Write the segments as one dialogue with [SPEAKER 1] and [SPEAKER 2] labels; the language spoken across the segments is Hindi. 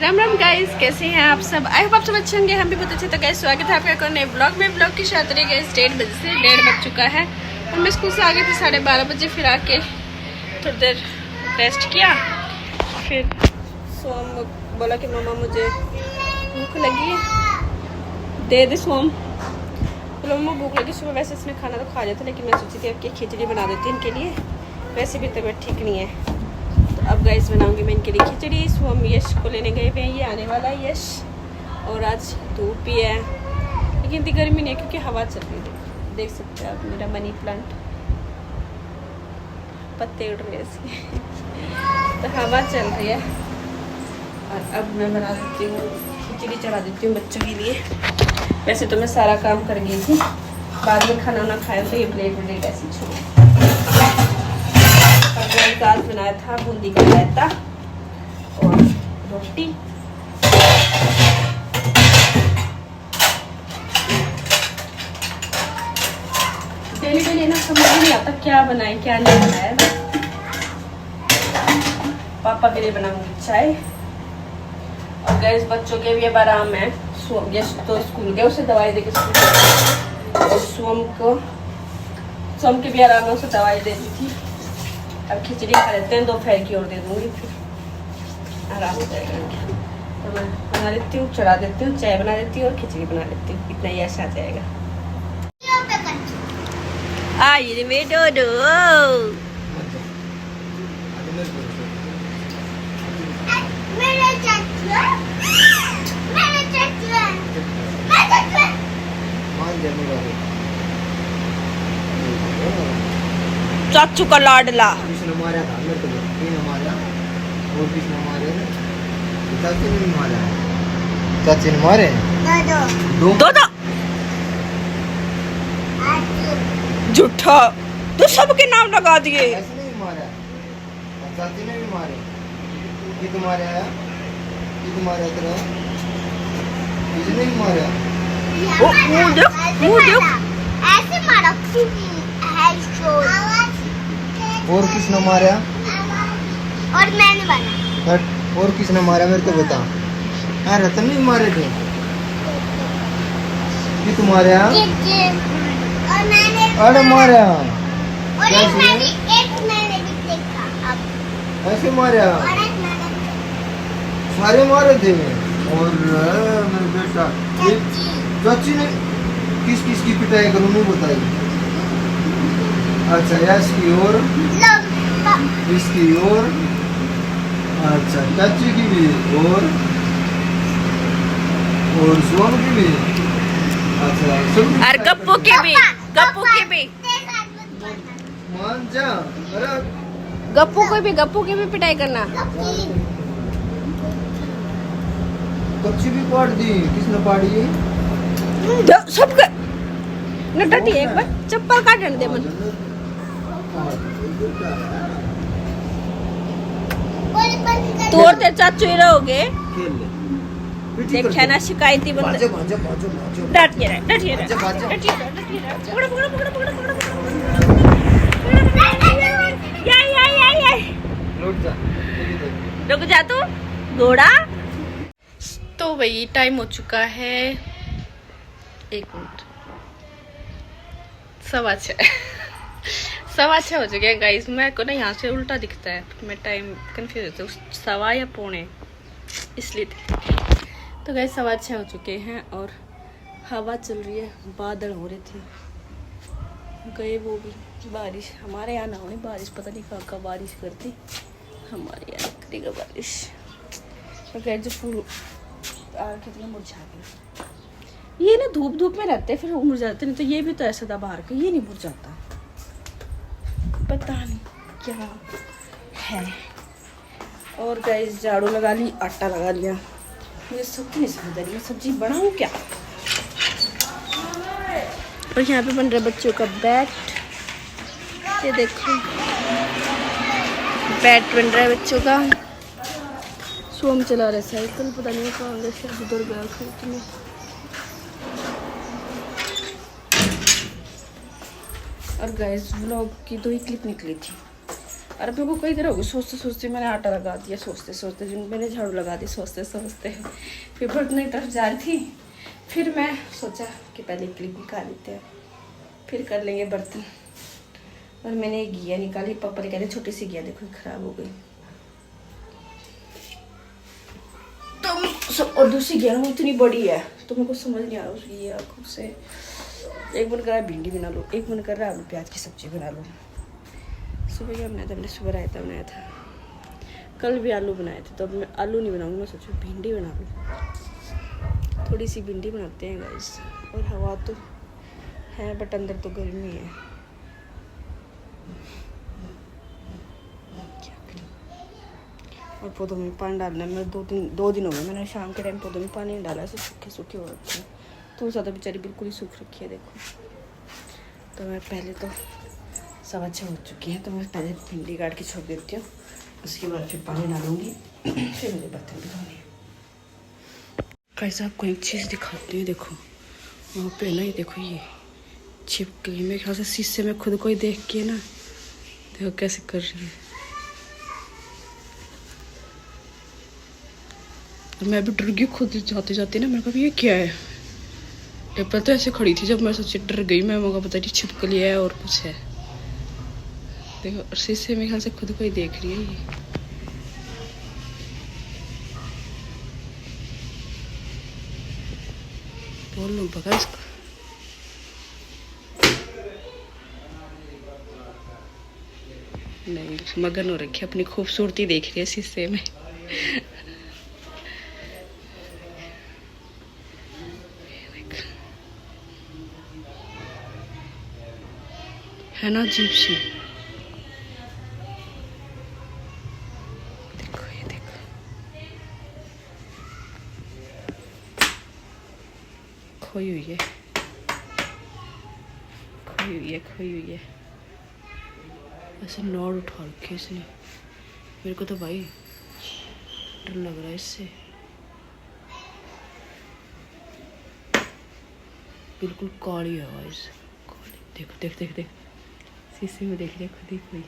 [SPEAKER 1] राम राम गाइस, कैसे हैं आप सब? आई होप आप सब अच्छे होंगे। हम भी बहुत अच्छे। तो गाइस स्वागत है आपका एक और नए ब्लॉग में। ब्लॉग की शुरुआत रही गाइस 1:30 बजे से। 1:30 बज चुका है और मैं स्कूल से आ गई थी 12:30 बजे। फिर आके थोड़ी देर रेस्ट किया। फिर सोम बोला कि मम्मा मुझे भूख लगी है, दे दे सोम। बोला मम्मा भूख लगी। सुबह वैसे इसने खाना तो खा लिया था, लेकिन मैं सोची थी अब कि खिचड़ी बना देती इनके लिए। वैसे भी तबीयत ठीक नहीं है, अब गाइस बनाऊंगी मैं इनके लिए खिचड़ी। सो हम यश को लेने गए हुए हैं, ये आने वाला है यश। और आज धूप भी है लेकिन इतनी गर्मी नहीं है क्योंकि हवा चल रही है। देख सकते हैं आप मेरा मनी प्लांट, पत्ते उड़ रहे हैं इसके तो हवा चल रही है। और अब मैं बना देती हूँ खिचड़ी, चढ़ा देती हूँ बच्चों के लिए। वैसे तो मैं सारा काम कर गई थी, बाद में खाना ना खाया तो ये प्लेट व्लेट ऐसी छोड़। आज बनाया था बूंदी का रायता और रोटी। डेली डेली ना समझ नहीं आता क्या बनाए क्या नहीं बनाया। पापा के लिए बनाऊंगी चाय। और गैस बच्चों के भी अब आराम है। यश तो स्कूल गए, उसे दवाई देके स्कूल। और सोम के भी आराम है, उसे दवाई दे दी थी। अब खिचड़ी खा लेते हैं, दोपहर की और दे दूंगी, फिर आराम हो जाएगा। तो मैं बना लेती हूँ, चढ़ा देती हूँ, चाय बना देती हूँ और खिचड़ी बना लेती हूँ। इतना ही ऐसा आ जाएगा। आई रे डोडो, चाचू का लाडला।
[SPEAKER 2] किसने मारा था? मेरे को किसने मारा? और किसने मारे? चाची ने मारा। चाची ने मारे? दो
[SPEAKER 1] दो झूठा, तो सबके नाम लगा दिए।
[SPEAKER 2] ऐसे नहीं मारा, चाची ने भी मारे। ये तुम्हारे आया, ये तुम्हारे तेरा, इसने भी मारा।
[SPEAKER 1] ओ मुंह दो
[SPEAKER 3] ऐसे मारा।
[SPEAKER 2] और किसने मारा?
[SPEAKER 3] और मैंने मारा।
[SPEAKER 2] और किसने मारा मेरे को बता। हाँ रतन नहीं मारे थे। ये तुम्हारे यहाँ?
[SPEAKER 3] और मैंने
[SPEAKER 2] अरे मारा।
[SPEAKER 3] और एक मैंने भी देखा। अब
[SPEAKER 2] ऐसे मारा?
[SPEAKER 3] और एक मैंने
[SPEAKER 2] सारे मारे थे। और मेरे बेटा चाची ने किस किस की पिटाई करूँ नहीं बताई। अच्छा यश की और इसकी और, अच्छा चाची की भी और सोम की भी। अच्छा सब
[SPEAKER 1] और गप्पू के भी, गप्पू के भी,
[SPEAKER 2] मान जा। अरे
[SPEAKER 1] गप्पू की भी पिटाई करना।
[SPEAKER 2] कच्ची भी पाड़ दी। किसने पाड़ी?
[SPEAKER 1] सबका नटटी एक बार चप्पल काटने दे मन। तू और तेरे चाचू ही रहोगे।
[SPEAKER 2] खेल ले।
[SPEAKER 1] देखा ना शिकायती बंदे।
[SPEAKER 2] भाजो भाजो भाजो।
[SPEAKER 1] डटिए रहे, डटिए रहे,
[SPEAKER 2] भाजो।
[SPEAKER 1] डटिए रहे। पकड़ो पकड़ो पकड़ो पकड़ो पकड़ो पकड़ो।
[SPEAKER 2] लौट जा।
[SPEAKER 1] रुक जा तू घोड़ा। तो वही टाइम हो चुका है 1 मिनट 6:15 हो चुके हैं गाइस। मेरे को ना यहाँ से उल्टा दिखता है, मैं टाइम कंफ्यूज होता हूँ 1:15 या 1:45 इसलिए। तो गाइस 6:15 हो चुके हैं और हवा चल रही है, बादल हो रहे थे, गए वो भी। बारिश हमारे यहाँ ना होनी बारिश, पता नहीं कहाँ बारिश करती, हमारे यहाँ करेगा बारिश। तो गाइस जो फूल कितने मुरझा गए। ये ना धूप में रहते हैं फिर मुरझाते नहीं, तो ये भी तो ऐसा था बाहर का, ये नहीं मुरझाता, पता नहीं क्या है। और गाइस झाड़ू लगा ली, आटा लगा लिया। मुझे सब्जी नहीं समझ आ रही, मैं सब्जी बनाऊँ क्या। और यहाँ पे बन रहा है बच्चों का बैट, ये देखो बैट बन रहा है बच्चों का। सोम चला रहा है साइकिल, पता नहीं कहाँ गया, शायद उधर गया खेत में। और गाइस व्लॉग की 2 ही क्लिप निकली थी, और मेरे को कई देर हो गई सोचते सोचते मैंने आटा लगा दिया, सोचते सोचते जो मैंने झाड़ू लगा दी सोचते सोचते। फिर बर्तन की तरफ जा रही थी, फिर मैं सोचा कि पहले क्लिप निकाल लेते हैं फिर कर लेंगे बर्तन। और मैंने एक घिया निकाली, पापा ने कह रहे छोटी सी घिया देखो खराब हो गई। तो और दूसरी घिया इतनी बड़ी है तो मेरे को समझ नहीं आ रहा उसकी ये आँखों से। एक मन कर रहा है भिंडी बना लो, एक मन कर रहा है आलू प्याज की सब्जी बना लो। सुबह क्या बनाया था मैंने, सुबह रायता बनाया था, कल भी आलू बनाए थे। तो अब मैं आलू नहीं बनाऊंगी, मैं सोचूं भिंडी बना लूँ। थोड़ी सी भिंडी बनाते हैं गाइस। और हवा तो है बट अंदर तो गर्मी है, क्या करें। और पौधों में पानी डालना है। मैं दो दिन हो गए मैंने शाम के टाइम पौधों में पानी नहीं डाला, ऐसे सूखे सूखे हो रखे हैं। तो ज़्यादा बेचारी बिल्कुल ही सूख रखी है देखो। तो मैं पहले तो 6:15 हो चुकी है, तो मैं पहले भिंडी काट के छोड़ देती हूँ, उसके बाद फिर पानी डालूंगी, फिर मुझे बर्तन भी धोने। कैसे आपको एक चीज़ दिखाती हूँ, देखो वहाँ पे ना, ये देखो ये छिपकली मेरे ख्याल से शीशे में खुद को ही देख के ना, देखो कैसे कर रही है। और मैं भी डर गई खुद जाते जाते ना, मैंने कहा ये क्या है। पर तो ऐसे खड़ी थी जब मैं सोची डर गई, मैं मौका पता नहीं छिपकली है और कुछ है। देखो शीशे में ख्याल से खुद को ही देख रही है ये। बोल लूँ भगा इसको। नहीं मगन हो रखी, अपनी खूबसूरती देख रही है शीशे में। है ना अजीब सी। देखो ये देखो, खोई हुई है, खोई हुई है, खोई हुई है। ऐसे नौड़ उठा रखे इसने, मेरे को तो भाई डर लग रहा है इससे। बिल्कुल काली है गाइस, देखो देख देख देख, शीशे में देख रही है खुद ही कोई।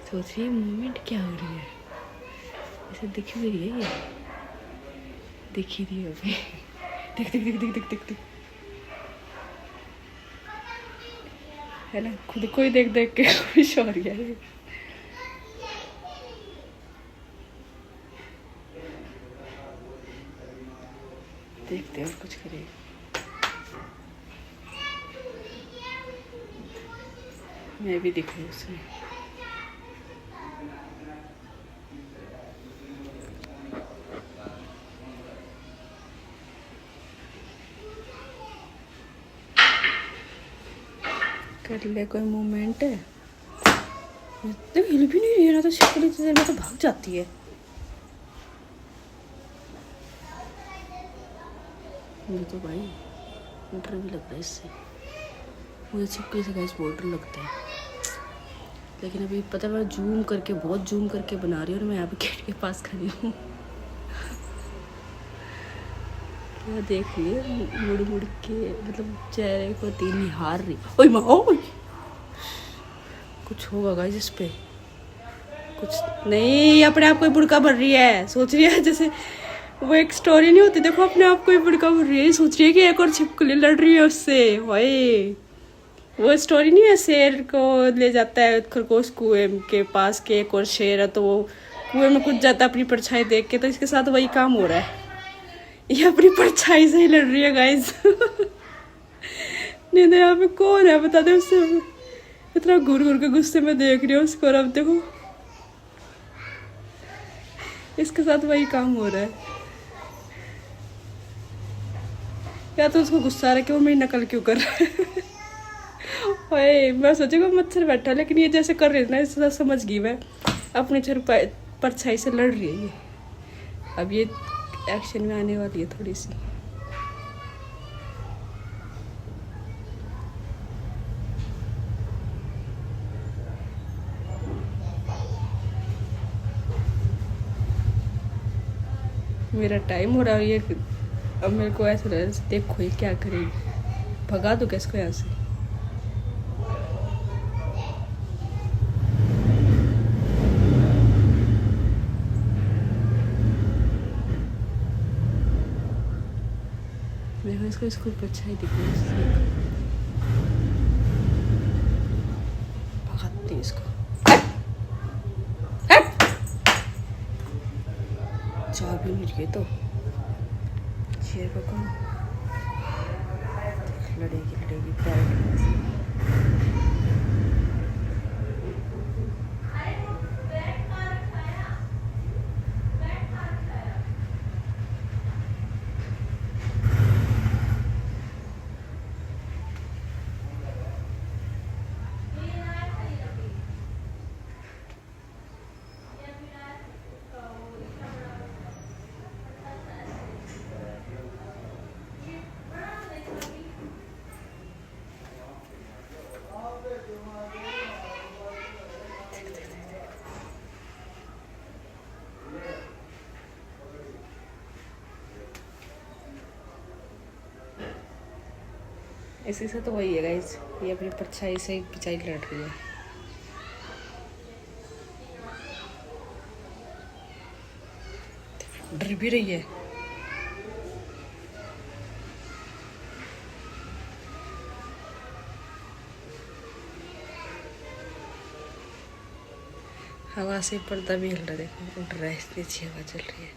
[SPEAKER 1] सोच रही है मूवमेंट क्या हो रही है, ऐसे दिख भी रही है, ये दिख ही रही है अभी। देख देख देख देख देख देख देख, है ना, खुद को ही देख देख के खुश हो रही है। देखते और कुछ करें। मैं भी दिख रही हूँ उसमें। कर ले कोई मूवमेंट है, तो हिल भी नहीं रही है ना, तो शिकली देर में तो भाग जाती है। मुझे तो भाई डर भी लगता है इससे, मुझे छिपकली से गाइस बहुत डर लगता है। लेकिन अभी पता है मैं जूम करके, बहुत जूम करके बना रही हूँ और मैं यहाँ पे गेट के पास खड़ी हूँ। क्या देख रही है मुड़ मुड़ के, मतलब चेहरे को तीन निहार रही। ओए माँ, ओए कुछ होगा गाइस इस पे, कुछ नहीं, अपने आप को ही बुड़का भर रही है। सोच रही है जैसे वो एक स्टोरी नहीं होती, देखो अपने आप को ही बुड़का भर रही है, सोच रही है कि एक और छिपकली लड़ रही है उससे। ओए वो स्टोरी नहीं है, शेर को ले जाता है खरगोश कुएं के पास के, एक और शेर है तो वो कुएं में कूद जाता है अपनी परछाई देख के। तो इसके साथ वही काम हो रहा है, ये अपनी परछाई से ही लड़ रही है गाइस। नहीं यहाँ पे कौन है बता दे, उससे इतना घूर घूर के गुस्से में देख रही हूँ उसको। और अब देखो इसके साथ वही काम हो रहा है। या तो उसको गुस्सा आ रहा है कि वो मेरी नकल क्यों कर रहा है। ओए मैं सोचूंगा मच्छर बैठा, लेकिन ये जैसे कर रही है ना, इससे समझ गई मैं अपनी परछाई से लड़ रही है ये। अब ये एक्शन में आने वाली है थोड़ी सी। मेरा टाइम हो रहा है, ये अब मेरे को ऐसा लग रहा है देखो ये क्या करेगी, भगा दो किसको यहाँ से। देखो इसको स्कूल पर अच्छा ही दिख रहा है, भगाती हूँ इसको। चाय भी मिल गई तो शेर को कौन लड़ेगी पैर। इसी से तो वही है गाइस, ये अपनी परछाई से ही पिछाई लड़ रही है। डर भी रही है। हवा से पर्दा भी हिल रहा है, देखो उड़ रहा है, इतनी अच्छी हवा चल रही है।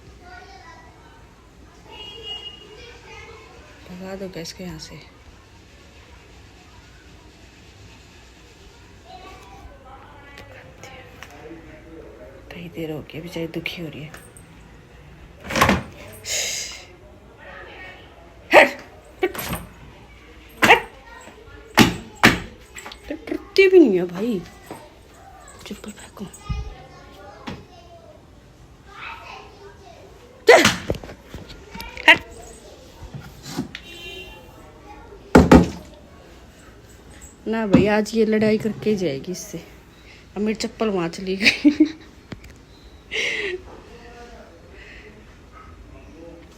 [SPEAKER 1] भगा दो गैस के यहाँ से। कई देर हो गई, बेचारी दुखी हो रही है। डरती भी नहीं है भाई, चप्पल फेंको। ना भाई आज ये लड़ाई करके जाएगी इससे। अब मेरी चप्पल वहां चली गई।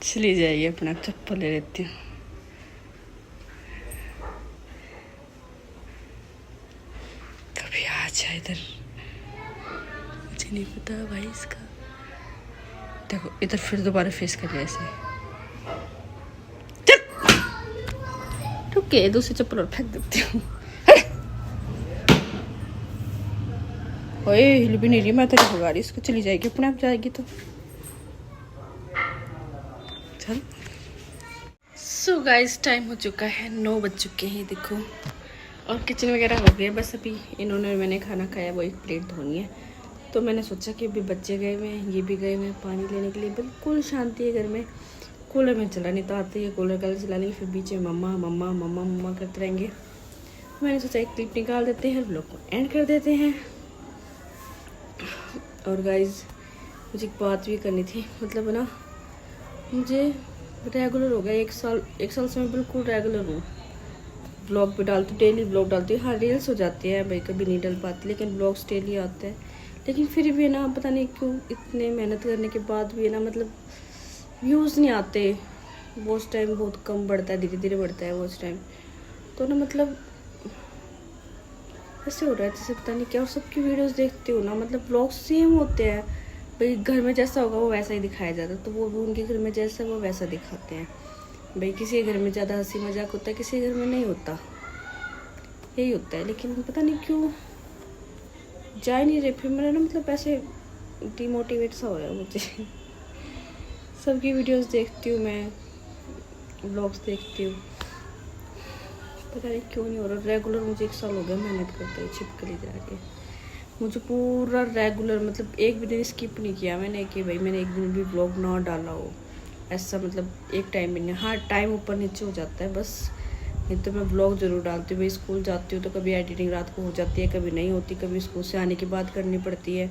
[SPEAKER 1] चली जाइए, अपना चप्पल ले लेती हूँ। कभी आ जाए इधर, मुझे नहीं पता भाई इसका। देखो इधर फिर दोबारा फेस कर ऐसे। ठीक है, दूसरी चप्पल और फेंक देती हूँ। ओए हिल भी नहीं रही, मैं तो नहीं भगा रही इसको। चली जाएगी, अपने आप जाएगी तो चल। सो गाइस टाइम हो चुका है, 9 बज चुके हैं देखो। और किचन वगैरह हो गया, बस अभी इन्होंने मैंने खाना खाया, वो एक प्लेट धोनी है। तो मैंने सोचा कि अभी बच्चे गए हुए हैं, ये भी गए हुए हैं पानी लेने के लिए। बिल्कुल शांति है घर में। कूलर में चला नहीं तो आते है, कूलर कल चला लेंगे, फिर बीच में मम्मा मम्मा मम्मा मम्मा करते रहेंगे। मैंने सोचा एक क्लिप निकाल देते हैं, ब्लॉग को एंड कर देते हैं। और गाइज मुझे एक बात भी करनी थी, मतलब ना मुझे रेगुलर हो गया 1 साल से मैं बिल्कुल रेगुलर हूँ। ब्लॉग भी डालती हूँ, डेली ब्लॉग डालती हूँ। हाँ रील्स हो जाती है भाई, कभी नहीं डाल पाती, लेकिन ब्लॉग्स डेली आते हैं। लेकिन फिर भी ना पता नहीं क्यों इतने मेहनत करने के बाद भी ना मतलब व्यूज़ नहीं आते। वॉच टाइम बहुत कम बढ़ता है, धीरे धीरे बढ़ता है वॉच टाइम। तो ना मतलब ऐसे हो रहा है जैसे पता नहीं क्या। और सबकी वीडियोस देखती हूँ ना, मतलब ब्लॉग्स सेम होते हैं भाई। घर में जैसा होगा वो वैसा ही दिखाया जाता है, तो वो भी उनके घर में जैसा वो वैसा दिखाते हैं भाई। किसी घर में ज़्यादा हंसी मजाक होता है, किसी घर में नहीं होता, यही होता है। लेकिन पता नहीं क्यों जा ही नहीं रहे। फिर मेरा ना मतलब ऐसे डिमोटिवेट सा हो रहा है मुझे। सबकी वीडियोस देखती हूँ मैं, ब्लॉग्स देखती हूँ, पता नहीं क्यों नहीं हो रहा रेगुलर। मुझे 1 साल हो गया मेहनत करते हुए, छिपकली जाके। मुझे पूरा रेगुलर मतलब एक भी दिन स्किप नहीं किया मैंने कि भाई मैंने एक दिन भी ब्लॉग ना डाला हो, ऐसा मतलब एक टाइम भी नहीं। हाँ टाइम ऊपर नीचे हो जाता है बस, नहीं तो मैं ब्लॉग ज़रूर डालती हूँ भाई। स्कूल जाती हूँ तो कभी एडिटिंग रात को हो जाती है, कभी नहीं होती, कभी स्कूल से आने के बाद करनी पड़ती है,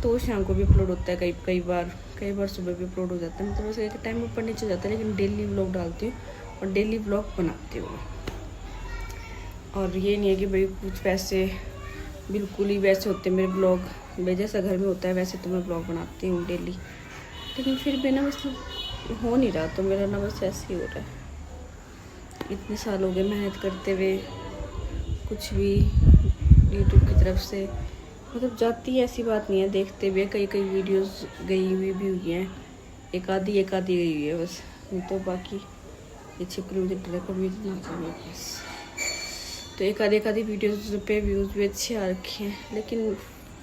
[SPEAKER 1] तो शाम को भी अपलोड होता है। कई बार सुबह भी अपलोड हो जाता है। मतलब बस एक टाइम ऊपर नीचे हो जाता है, लेकिन डेली ब्लॉग डालती हूँ और डेली ब्लॉग बनाती हूँ। और ये नहीं है कि भाई कुछ वैसे बिल्कुल ही वैसे होते मेरे ब्लॉग, भाई जैसा घर में होता है वैसे तो मैं ब्लॉग बनाती हूँ डेली। लेकिन फिर भी ना मतलब हो नहीं रहा, तो मेरा ना बस ऐसे ही हो रहा है। इतने साल हो गए मेहनत करते हुए, कुछ भी यूट्यूब की तरफ से मतलब जाती है ऐसी बात नहीं है। देखते हुए कई वीडियोस गई हुई भी हुई हैं, एक आधी गई हुई है बस, नहीं तो बाकी ये छिपकली मुझे डर कभी ना चाहिए बस। तो एक आधी वीडियोस पे व्यूज़ भी अच्छे आ रखे हैं, लेकिन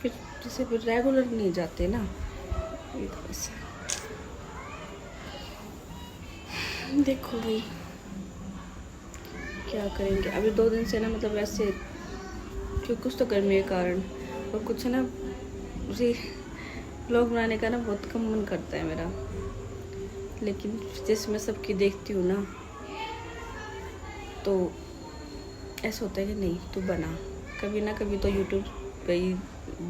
[SPEAKER 1] फिर जैसे फिर रेगुलर नहीं जाते ना, ये तो ऐसा। देखो भाई क्या करेंगे अभी 2 दिन से ना, मतलब ऐसे क्योंकि कुछ तो गर्मी के कारण और कुछ है ना, उसी व्लॉग बनाने का ना बहुत कम मन करता है मेरा। लेकिन जैसे मैं सबकी देखती हूँ ना, तो ऐसा होता है कि नहीं तू बना, कभी ना कभी तो यूट्यूब पे ही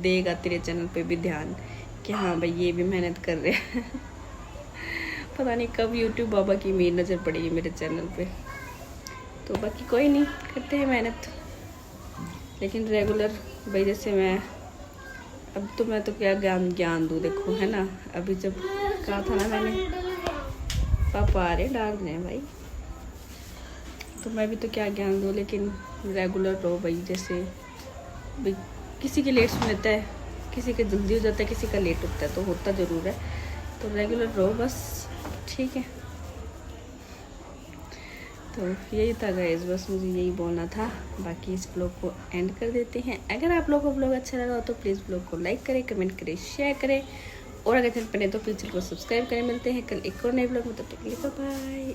[SPEAKER 1] देगा तेरे चैनल पे भी ध्यान कि हाँ भाई ये भी मेहनत कर रहे हैं। पता नहीं कब यूट्यूब बाबा की मेरी नज़र पड़ेगी मेरे चैनल पे। तो बाकी कोई नहीं, करते हैं मेहनत। लेकिन रेगुलर भाई जैसे मैं अब तो मैं तो क्या ज्ञान दूँ, देखो है ना, अभी जब कहा था ना मैंने, पापा आ रहे डाल रहे हैं भाई, तो मैं भी तो क्या ज्ञान दूँ। लेकिन रेगुलर रहो भाई, जैसे भाई किसी के लेट सुनता है, किसी का जल्दी हो जाता है, किसी का लेट होता है, तो होता ज़रूर है। तो रेगुलर रहो बस, ठीक है। तो यही था गाइस, बस मुझे यही बोलना था। बाकी इस ब्लॉग को एंड कर देते हैं। अगर आप लोगों को ब्लॉग अच्छा लगा हो तो प्लीज़ ब्लॉग को लाइक करें, कमेंट करें, शेयर करें, और अगर चैनल पर नहीं तो प्लीज़ चैनल को सब्सक्राइब करें। मिलते हैं कल एक और नए ब्लॉग में, तब तक के लिए बाय।